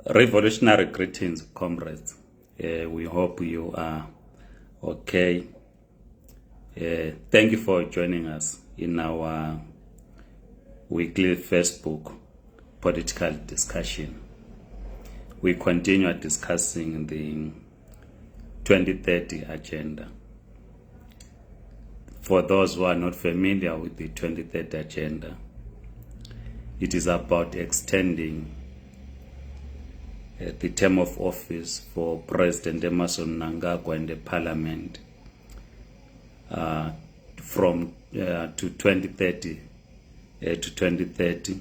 Revolutionary greetings, comrades. We hope you are okay. Thank you for joining us in our weekly Facebook political discussion. We continue discussing the 2030 agenda. For those who are not familiar with the 2030 agenda, it is about extending the term of office for President Emerson Mnangagwa and the Parliament from to 2030 to 2030,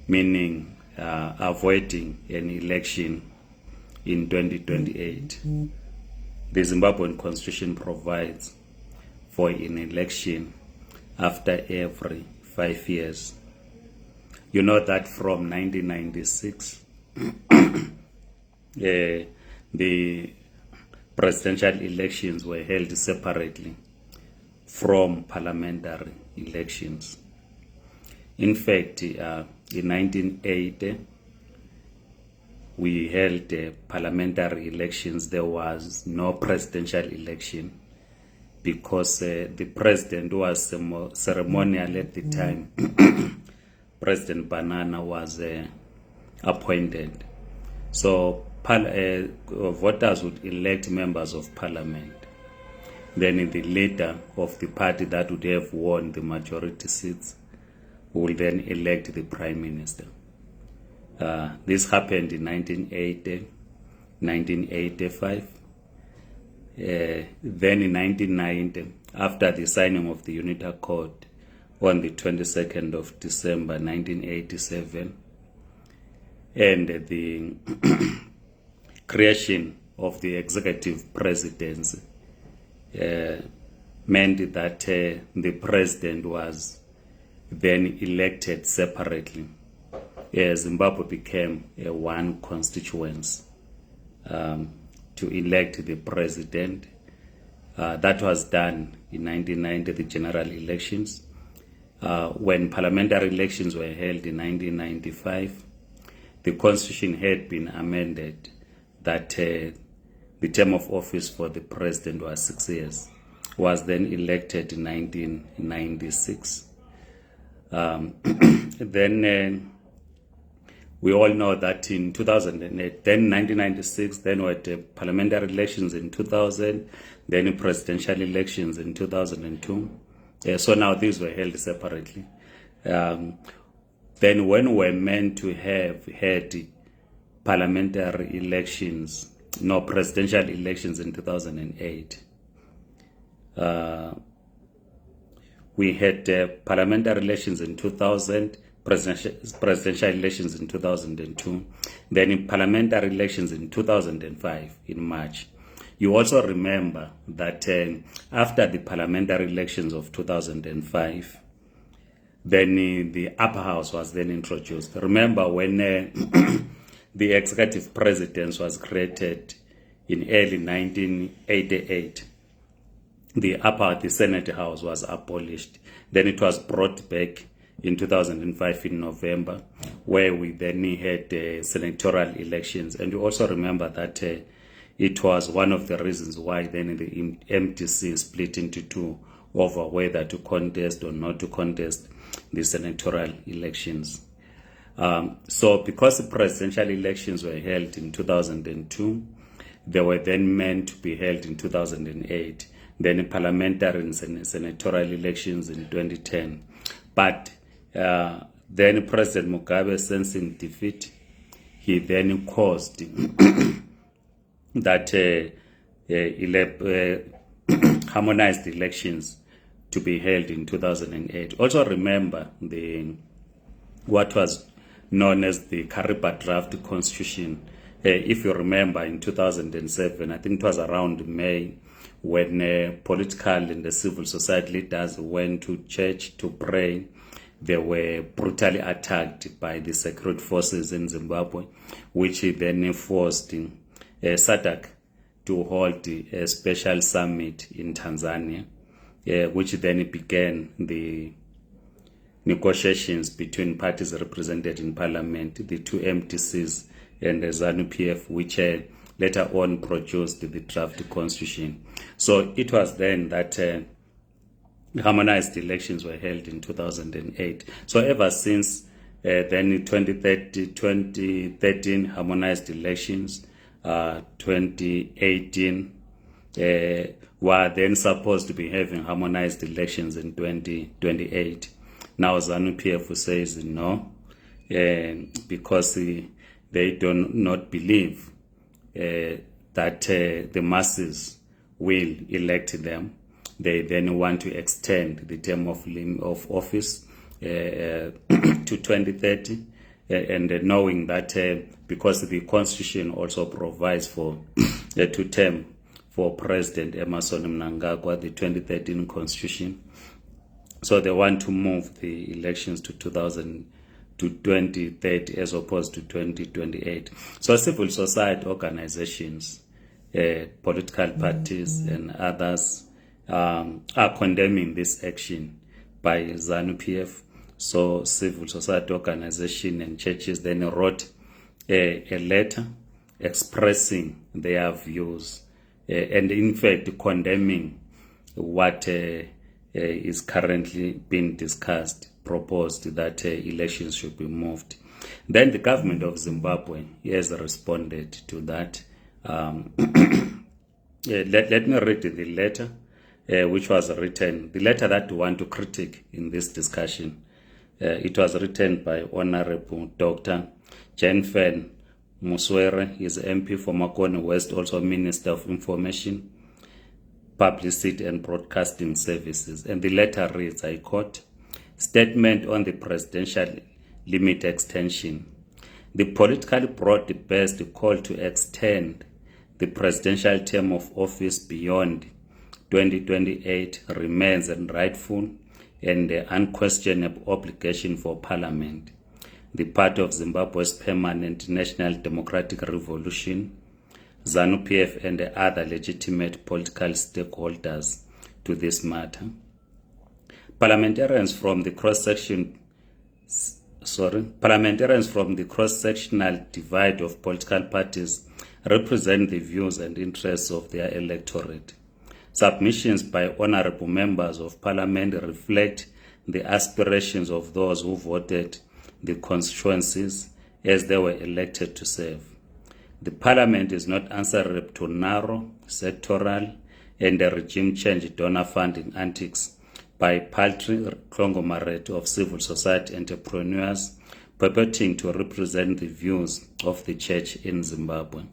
meaning avoiding an election in 2028. The Zimbabwean Constitution provides for an election after every 5 years. You know that from 1996, the presidential elections were held separately from parliamentary elections. In fact, in 1980, we held parliamentary elections. There was no presidential election because the president was ceremonial at the time. President Banana was appointed. So voters would elect members of parliament. Then the leader of the party that would have won the majority seats will then elect the prime minister. This happened in 1980, 1985. Then in 1990, after the signing of the Unitary Code on the 22nd of December 1987, and the creation of the executive presidency meant that the president was then elected separately. Zimbabwe became one constituency to elect the president. That was done in 1990, the general elections. When parliamentary elections were held in 1995, the constitution had been amended that the term of office for the president was 6 years, was then elected in 1996. Then we all know that in 2008, then 1996, then we had parliamentary elections in 2000, then presidential elections in 2002. So now these were held separately. Then when we're meant to have had parliamentary elections, no presidential elections in 2008, we had parliamentary elections in 2000, presidential elections in 2002, then in parliamentary elections in 2005 in March. You also remember that after the parliamentary elections of 2005, then the upper house was then introduced. Remember when the executive presidency was created in early 1988, the Senate House was abolished. Then it was brought back in 2005 in November, where we then had senatorial elections. And you also remember that it was one of the reasons why then the MTC split into two over whether to contest or not to contest the senatorial elections. So because the presidential elections were held in 2002, they were then meant to be held in 2008, then parliamentary and senatorial elections in 2010. But then President Mugabe, sensing defeat, he then caused that harmonized elections to be held in 2008. Also remember what was known as the Kariba draft constitution. If you remember, in 2007, I think it was around May, when political and the civil society leaders went to church to pray, they were brutally attacked by the security forces in Zimbabwe, which then forced SADC to hold a special summit in Tanzania, which then began the negotiations between parties represented in parliament, the two MTCs, and the ZANU-PF, which later on produced the draft constitution. So it was then that harmonized elections were held in 2008. So ever since then, in 2013 harmonized elections, 2018 were then supposed to be having harmonized elections in 2028. Now ZANU-PF says no, because they do not believe that the masses will elect them. They then want to extend the term of office to 2030, and knowing that because the constitution also provides for a two-term for President Emerson Mnangagwa, the 2013 constitution. So they want to move the elections to 2030 as opposed to 2028. So civil society organizations, political parties and others are condemning this action by ZANU-PF. So civil society organization and churches then wrote a letter expressing their views and in fact condemning what is currently being discussed, proposed that elections should be moved. Then the government of Zimbabwe has responded to that. Let me read the letter which was written, the letter that we want to critique in this discussion. It was written by Honorable Dr. Jenfen Muswere, he is MP for Makone West, also Minister of Information, Publicity and Broadcasting Services. And the letter reads, I quote, "Statement on the presidential limit extension. The politically broad-based call to extend the presidential term of office beyond 2028 remains a rightful and unquestionable obligation for Parliament, the part of Zimbabwe's permanent national democratic revolution, ZANU-PF and other legitimate political stakeholders to this matter. Parliamentarians from the cross-sectional divide of political parties represent the views and interests of their electorate. Submissions by honorable members of Parliament reflect the aspirations of those who voted the constituencies as they were elected to serve. The Parliament is not answerable to narrow, sectoral, and regime change donor funding antics by paltry conglomerate of civil society entrepreneurs purporting to represent the views of the church in Zimbabwe.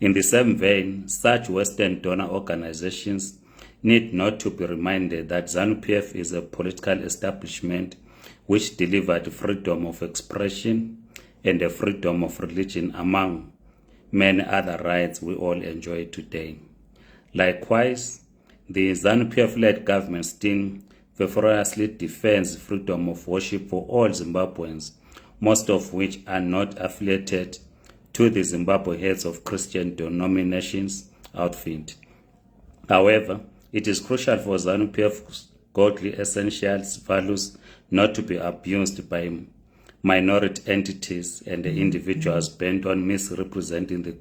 In the same vein, such Western donor organizations need not to be reminded that ZANU-PF is a political establishment which delivered freedom of expression and a freedom of religion among many other rights we all enjoy today. Likewise, the ZANU-PF-led government still ferociously defends freedom of worship for all Zimbabweans, most of which are not affiliated to the Zimbabwe Heads of Christian Denominations outfit. However, it is crucial for ZANU-PF's godly essentials values not to be abused by minority entities and individuals bent on misrepresenting the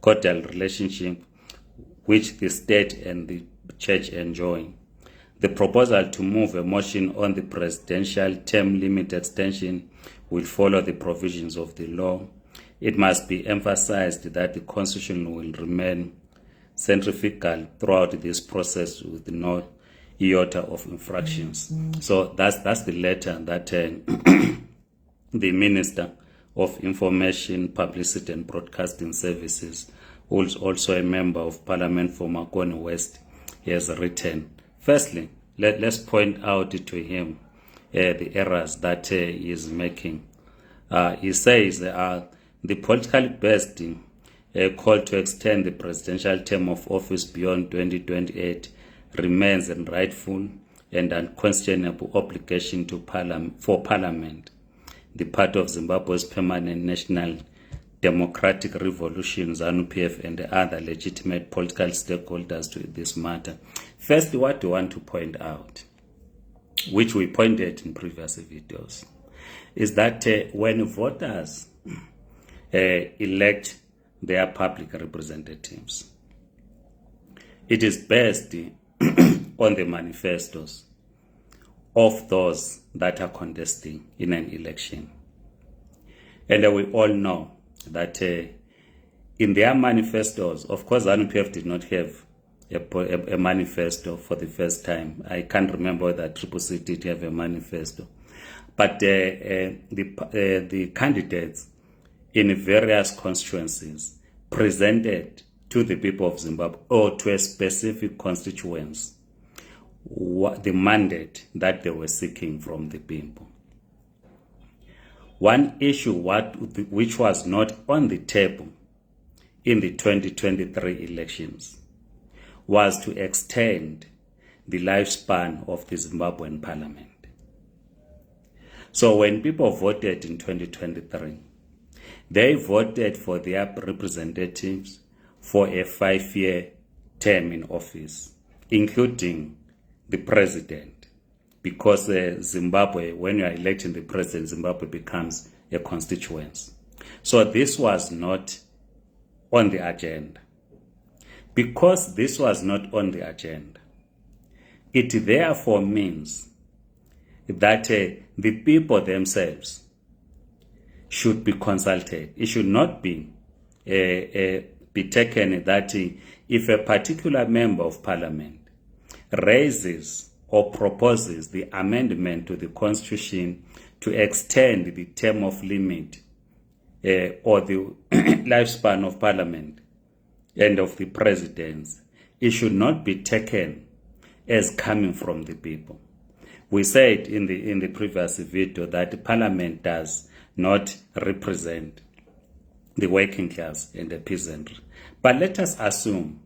cordial relationship which the state and the church enjoy. The proposal to move a motion on the presidential term limit extension will follow the provisions of the law. It must be emphasized that the Constitution will remain centrifugal throughout this process with no iota of infractions. So that's the letter that the Minister of Information, Publicity and Broadcasting Services, who is also a member of Parliament for Makone West, has written. Firstly, let's point out to him the errors that he is making. He says the politically based call to extend the presidential term of office beyond 2028 remains a rightful and unquestionable obligation for Parliament, the part of Zimbabwe's permanent national democratic revolution, ZANU-PF, and other legitimate political stakeholders to this matter. First, what we want to point out, which we pointed in previous videos, is that when voters elect their public representatives. It is based on the manifestos of those that are contesting in an election. And we all know that in their manifestos, of course, ZANU-PF did not have a manifesto for the first time. I can't remember whether CCC did have a manifesto. But the candidates in various constituencies presented to the people of Zimbabwe or to a specific constituency the mandate that they were seeking from the people. One issue which was not on the table in the 2023 elections was to extend the lifespan of the Zimbabwean parliament. So when people voted in 2023, they voted for their representatives for a 5-year term in office, including the president, because Zimbabwe, when you are electing the president, Zimbabwe becomes a constituency. So this was not on the agenda. Because this was not on the agenda, it therefore means that the people themselves should be consulted. It should not be taken that if a particular member of parliament raises or proposes the amendment to the constitution to extend the term of limit or the lifespan of parliament and of the presidents, it should not be taken as coming from the people. We said in the previous video that parliament does not represent the working class and the peasantry. But let us assume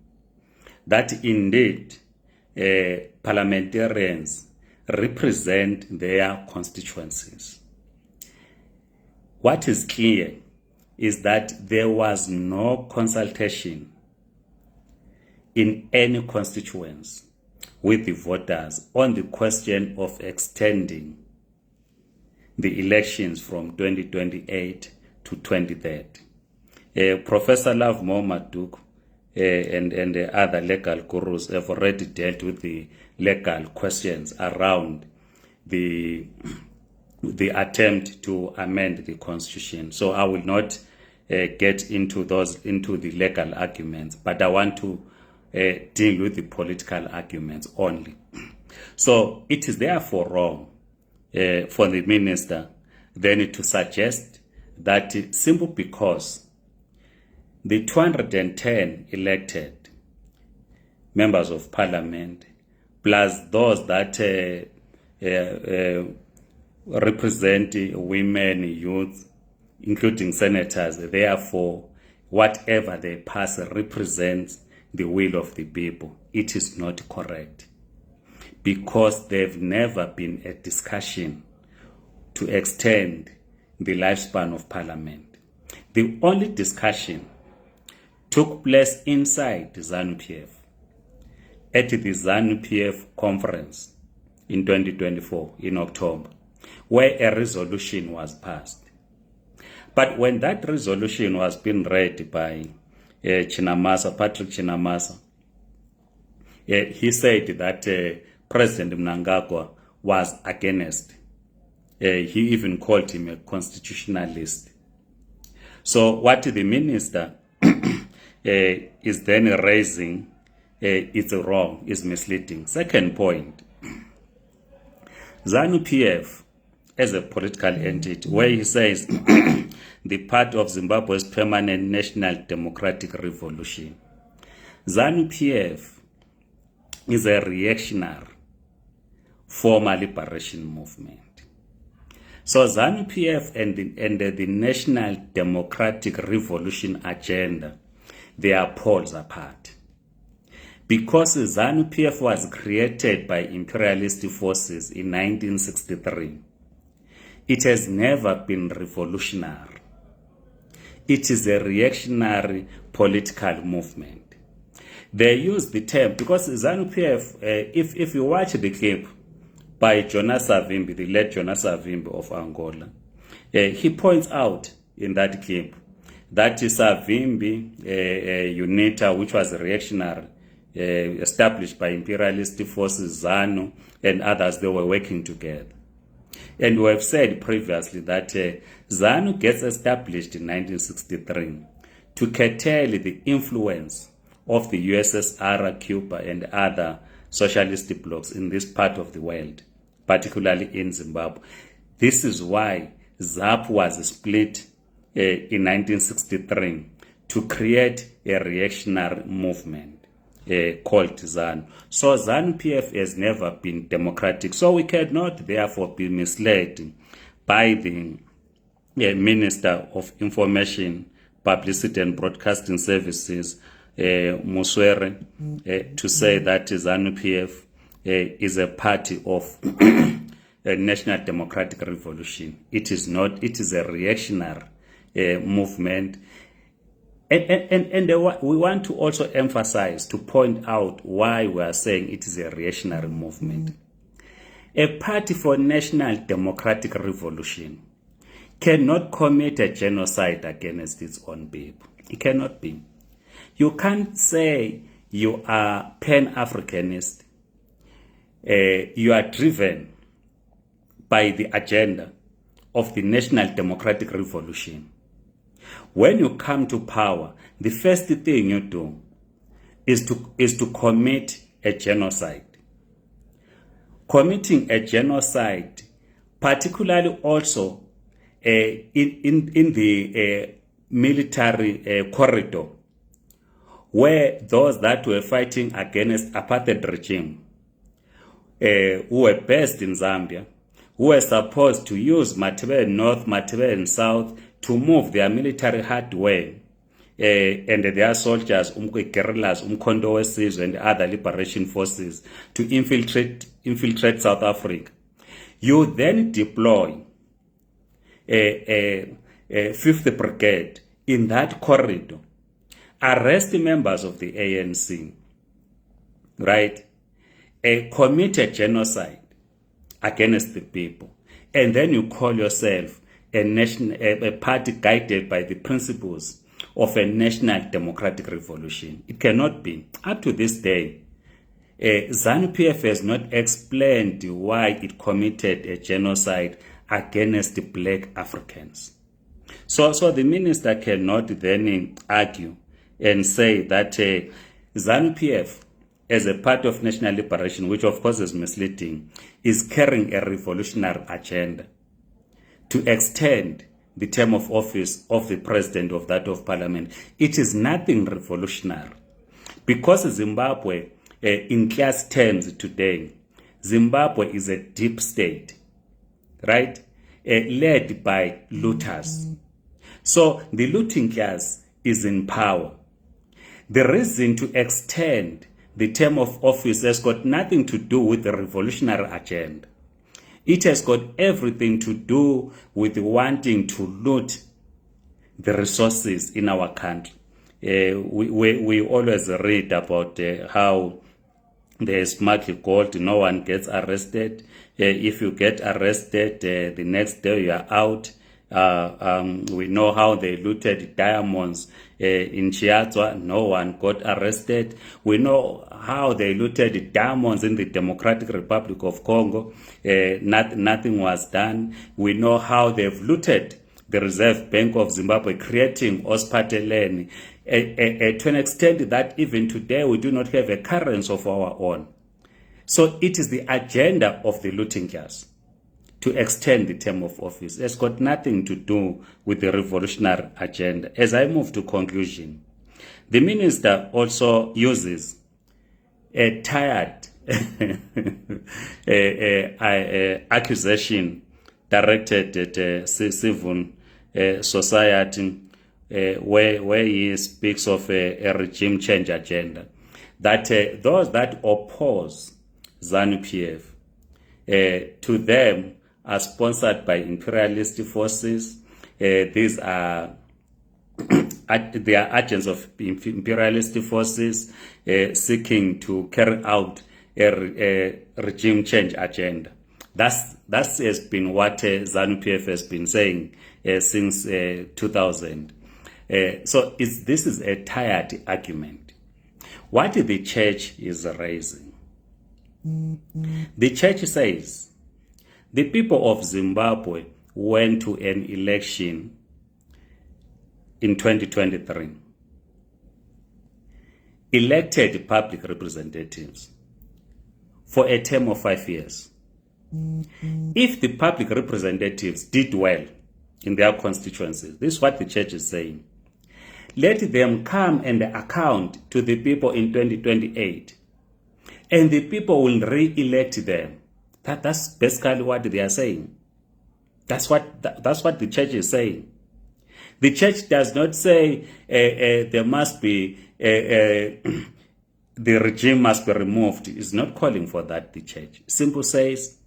that indeed parliamentarians represent their constituencies. What is clear is that there was no consultation in any constituency with the voters on the question of extending the elections from 2028 to 2030. Professor Love Momaduk and the other legal gurus have already dealt with the legal questions around the attempt to amend the constitution. So I will not get into the legal arguments, but I want to deal with the political arguments only. So it is therefore wrong for the minister then to suggest that simply because the 210 elected members of parliament plus those that represent women, youth, including senators, therefore whatever they pass represents the will of the people. It is not correct, because there's never been a discussion to extend the lifespan of parliament. The only discussion took place inside the ZANU-PF at the ZANU-PF conference in 2024 in October, where a resolution was passed. But when that resolution was being read by Patrick Chinamasa, he said that President Mnangagwa was against. He even called him a constitutionalist. So what the minister is then raising is wrong, is misleading. Second point, ZANU-PF as a political entity, where he says the part of Zimbabwe's permanent national democratic revolution. ZANU-PF is a reactionary former liberation movement. So ZANU-PF and the national democratic revolution agenda, they are poles apart. Because ZANU-PF was created by imperialist forces in 1963, it has never been revolutionary. It is a reactionary political movement. They use the term, because ZANU-PF, if you watch the clip by Jonas Savimbi, the late Jonas Savimbi of Angola, he points out in that clip that is Savimbi UNITA, which was reactionary, established by imperialist forces, ZANU and others. They were working together. And we have said previously that ZANU gets established in 1963 to curtail the influence of the USSR, Cuba, and other socialist blocs in this part of the world, particularly in Zimbabwe. This is why ZAP was split in 1963 to create a reactionary movement called ZANU. So ZANU-PF has never been democratic. So we cannot therefore be misled by the Minister of Information, Publicity and Broadcasting Services, Muswere, to say that ZANU-PF is a party of a national democratic revolution. It is not. It is a reactionary movement. And we want to also emphasize, to point out why we are saying it is a reactionary movement. A party for national democratic revolution cannot commit a genocide against its own people. It cannot be. You can't say you are Pan-Africanist. You are driven by the agenda of the national democratic revolution. When you come to power, the first thing you do is to commit a genocide. Committing a genocide, particularly also in the military corridor, where those that were fighting against apartheid regime, who were based in Zambia, who were supposed to use Matebele North, Matebele South to move their military hardware and their soldiers, guerrillas, Umkhonto weSizwe and other liberation forces to infiltrate South Africa. You then deploy a 5th Brigade in that corridor, arrest members of the ANC, right? Commit a genocide against the people, and then you call yourself a party guided by the principles of a national democratic revolution. It cannot be. Up to this day, ZANU-PF has not explained why it committed a genocide against black Africans. So the minister cannot then argue and say that ZANU-PF, as a part of national liberation, which of course is misleading, is carrying a revolutionary agenda to extend the term of office of the president of that of parliament. It is nothing revolutionary, because Zimbabwe, in class terms today, Zimbabwe is a deep state, right? Led by looters. So the looting class is in power. The reason to extend the term of office has got nothing to do with the revolutionary agenda. It has got everything to do with wanting to loot the resources in our country. We always read about how they smuggle gold, no one gets arrested. If you get arrested, the next day you are out. We know how they looted diamonds in Chiazwa, no one got arrested. We know how they looted diamonds in the Democratic Republic of Congo, nothing was done. We know how they've looted the Reserve Bank of Zimbabwe, creating Ospateleni, to an extent that even today we do not have a currency of our own. So it is the agenda of the looting class to extend the term of office. It's got nothing to do with the revolutionary agenda. As I move to conclusion, the minister also uses a tired accusation directed at civil society, where he speaks of a regime change agenda, that those that oppose ZANU-PF, to them, are sponsored by imperialist forces. These are they are agents of imperialist forces seeking to carry out a regime change agenda. That has been what ZANU-PF has been saying since 2000. This is a tired argument. What the church is raising, the church says the people of Zimbabwe went to an election in 2023, elected public representatives for a term of 5 years. If the public representatives did well in their constituencies, this is what the church is saying, let them come and account to the people in 2028, and the people will re-elect them. That's basically what they are saying. That's what the church is saying. The church does not say there must be the regime must be removed. It's not calling for that. The church simply says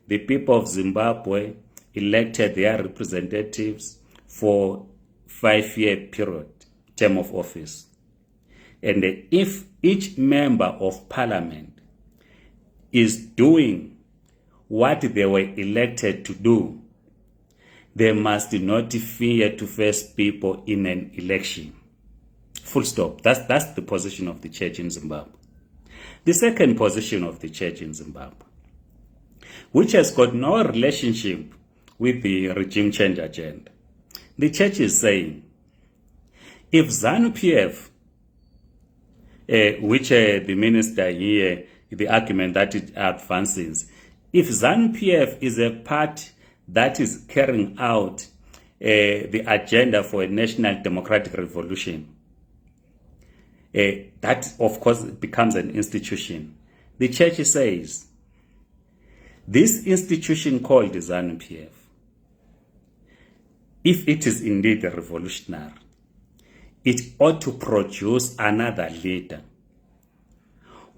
the people of Zimbabwe elected their representatives for 5-year period term of office, and if each member of parliament is doing what they were elected to do, they must not fear to face people in an election. Full stop. That's the position of the church in Zimbabwe. The second position of the church in Zimbabwe, which has got no relationship with the regime change agenda, the church is saying, if ZANU-PF, which the minister here, the argument that it advances, if ZANU-PF is a party that is carrying out the agenda for a national democratic revolution, that of course becomes an institution. The church says this institution called the ZANU-PF, if it is indeed revolutionary, it ought to produce another leader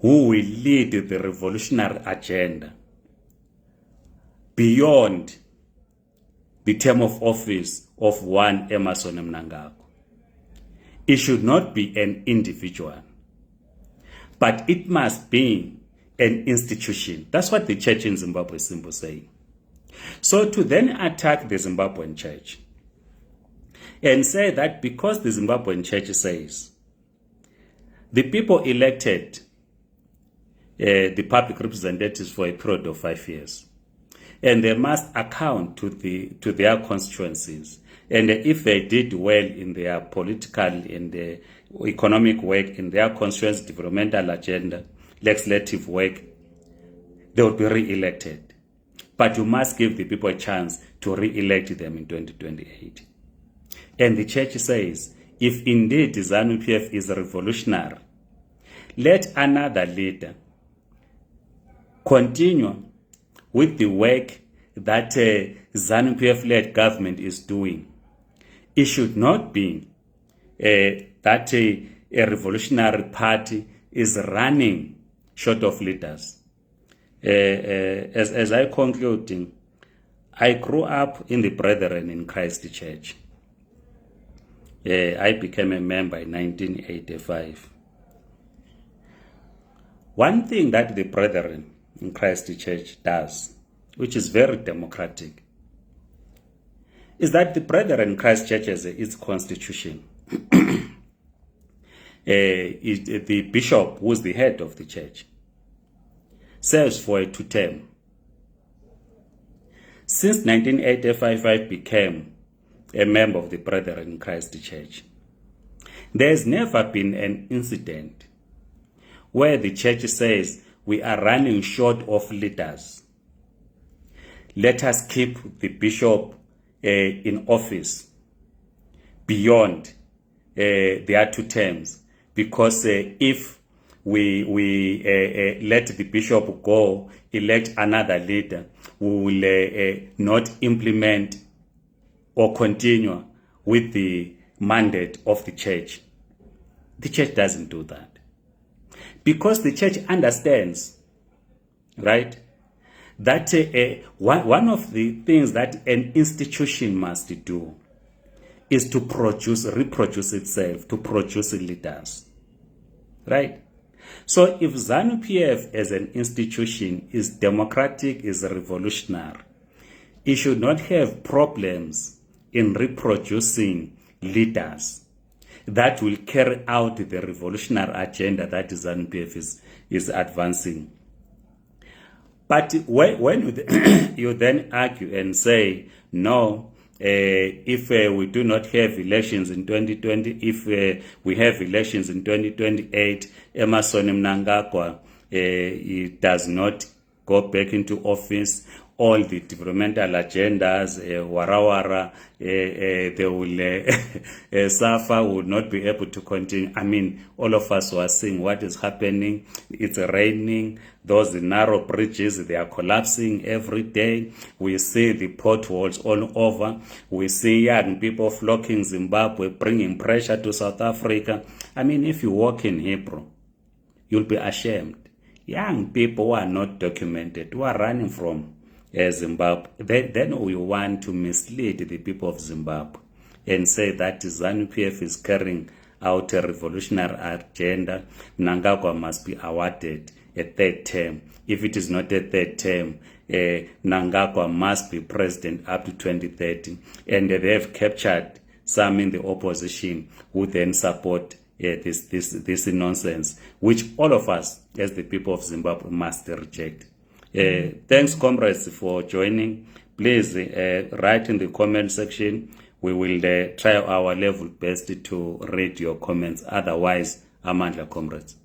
who will lead the revolutionary agenda beyond the term of office of one Emmerson Mnangagwa. It should not be an individual, but it must be an institution. That's what the church in Zimbabwe is simply saying. So to then attack the Zimbabwean church and say that because the Zimbabwean church says the people elected the public representatives for a period of 5 years, and they must account to their constituencies, and if they did well in their political and economic work, in their constituency developmental agenda, legislative work, they will be re-elected. But you must give the people a chance to re-elect them in 2028. And the church says, if indeed ZANU-PF is revolutionary, let another leader continue with the work that ZANU-PF-led government is doing. It should not be that a revolutionary party is running short of leaders. As I conclude, I grew up in the Brethren in Christ Church. I became a member in 1985. One thing that the Brethren in Christ Church does, which is very democratic, is that the Brethren in Christ Church has its constitution. The bishop, who is the head of the church, serves for a 2-term. Since 1985, I became a member of the Brethren in Christ Church. There has never been an incident where the church says we are running short of leaders. Let us keep the bishop in office beyond their 2 terms, because if we let the bishop go, elect another leader, we will not implement or continue with the mandate of the church. The church doesn't do that, because the church understands, right, that one of the things that an institution must do is to reproduce itself, to produce leaders, right? So if ZANU-PF as an institution is democratic, is revolutionary, it should not have problems in reproducing leaders that will carry out the revolutionary agenda that ZANU-PF is advancing. But when you then argue and say, no, if we do not have elections in 2020, if we have elections in 2028, Emerson Mnangagwa he does not go back into office, all the developmental agendas, warawara, they will suffer, will not be able to continue. I mean, all of us were seeing what is happening. It's raining. Those narrow bridges, they are collapsing every day. We see the potholes all over. We see young people flocking Zimbabwe, bringing pressure to South Africa. I mean, if you walk in Hebrew, you'll be ashamed. Young people who are not documented, who are running from Zimbabwe, then we want to mislead the people of Zimbabwe and say that ZANU-PF is carrying out a revolutionary agenda. Mnangagwa must be awarded a third term. If it is not a third term, Mnangagwa must be president up to 2030. And they have captured some in the opposition who then support this nonsense, which all of us as the people of Zimbabwe must reject. Thanks, comrades, for joining. Please write in the comment section. We will try our level best to read your comments. Otherwise, Amandla, comrades.